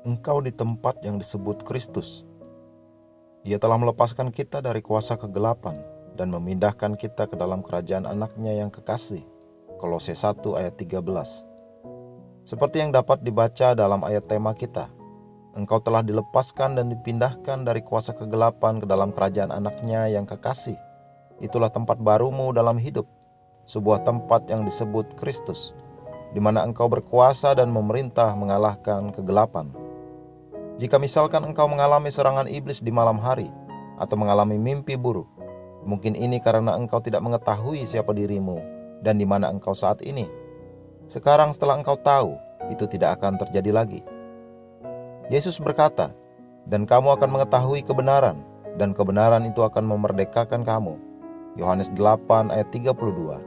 Engkau di tempat yang disebut Kristus. Ia telah melepaskan kita dari kuasa kegelapan dan memindahkan kita ke dalam kerajaan anaknya yang kekasih. Kolose 1 ayat 13. Seperti yang dapat dibaca dalam ayat tema kita, engkau telah dilepaskan dan dipindahkan dari kuasa kegelapan ke dalam kerajaan anaknya yang kekasih. Itulah tempat barumu dalam hidup, sebuah tempat yang disebut Kristus, di mana engkau berkuasa dan memerintah mengalahkan kegelapan. Jika misalkan engkau mengalami serangan iblis di malam hari atau mengalami mimpi buruk, mungkin ini karena engkau tidak mengetahui siapa dirimu dan di mana engkau saat ini. Sekarang setelah engkau tahu, itu tidak akan terjadi lagi. Yesus berkata, "Dan kamu akan mengetahui kebenaran, dan kebenaran itu akan memerdekakan kamu." Yohanes 8 ayat 32.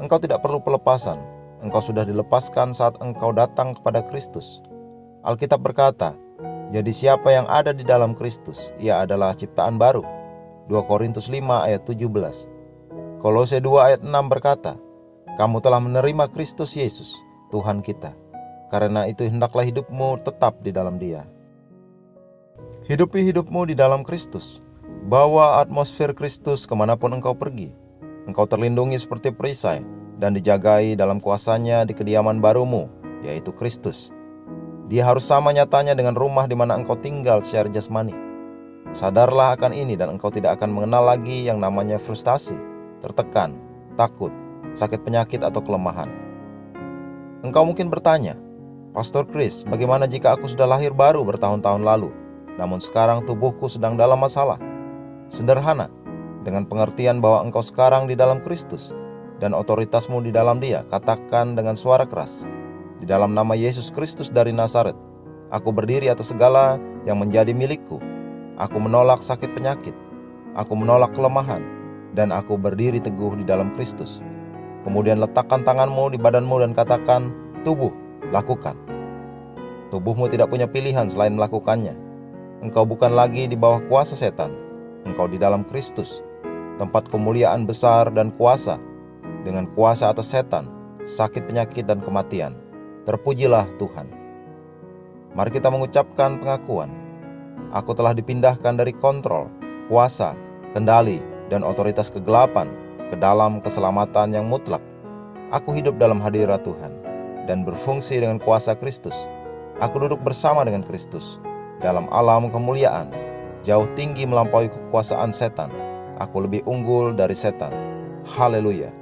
Engkau tidak perlu pelepasan, engkau sudah dilepaskan saat engkau datang kepada Kristus. Alkitab berkata, "Jadi siapa yang ada di dalam Kristus, ia adalah ciptaan baru." 2 Korintus 5 ayat 17. Kolose 2 ayat 6 berkata, "Kamu telah menerima Kristus Yesus, Tuhan kita. Karena itu hendaklah hidupmu tetap di dalam Dia." Hidupi hidupmu di dalam Kristus. Bawa atmosfer Kristus kemanapun engkau pergi. Engkau terlindungi seperti perisai dan dijagai dalam kuasanya di kediaman barumu, yaitu Kristus. Dia harus sama nyatanya dengan rumah di mana engkau tinggal secara jasmani. Sadarlah akan ini dan engkau tidak akan mengenal lagi yang namanya frustasi, tertekan, takut, sakit penyakit atau kelemahan. Engkau mungkin bertanya, "Pastor Chris, bagaimana jika aku sudah lahir baru bertahun-tahun lalu, namun sekarang tubuhku sedang dalam masalah?" Sederhana, dengan pengertian bahwa engkau sekarang di dalam Kristus dan otoritasmu di dalam Dia, katakan dengan suara keras, "Di dalam nama Yesus Kristus dari Nazaret, aku berdiri atas segala yang menjadi milikku. Aku menolak sakit penyakit, aku menolak kelemahan, dan aku berdiri teguh di dalam Kristus." Kemudian letakkan tanganmu di badanmu dan katakan, "Tubuh, lakukan." Tubuhmu tidak punya pilihan selain melakukannya. Engkau bukan lagi di bawah kuasa setan. Engkau di dalam Kristus, tempat kemuliaan besar dan kuasa, dengan kuasa atas setan, sakit penyakit dan kematian. Terpujilah Tuhan. Mari kita mengucapkan pengakuan. Aku telah dipindahkan dari kontrol, kuasa, kendali, dan otoritas kegelapan ke dalam keselamatan yang mutlak. Aku hidup dalam hadirat Tuhan dan berfungsi dengan kuasa Kristus. Aku duduk bersama dengan Kristus dalam alam kemuliaan, jauh tinggi melampaui kekuasaan setan. Aku lebih unggul dari setan. Haleluya.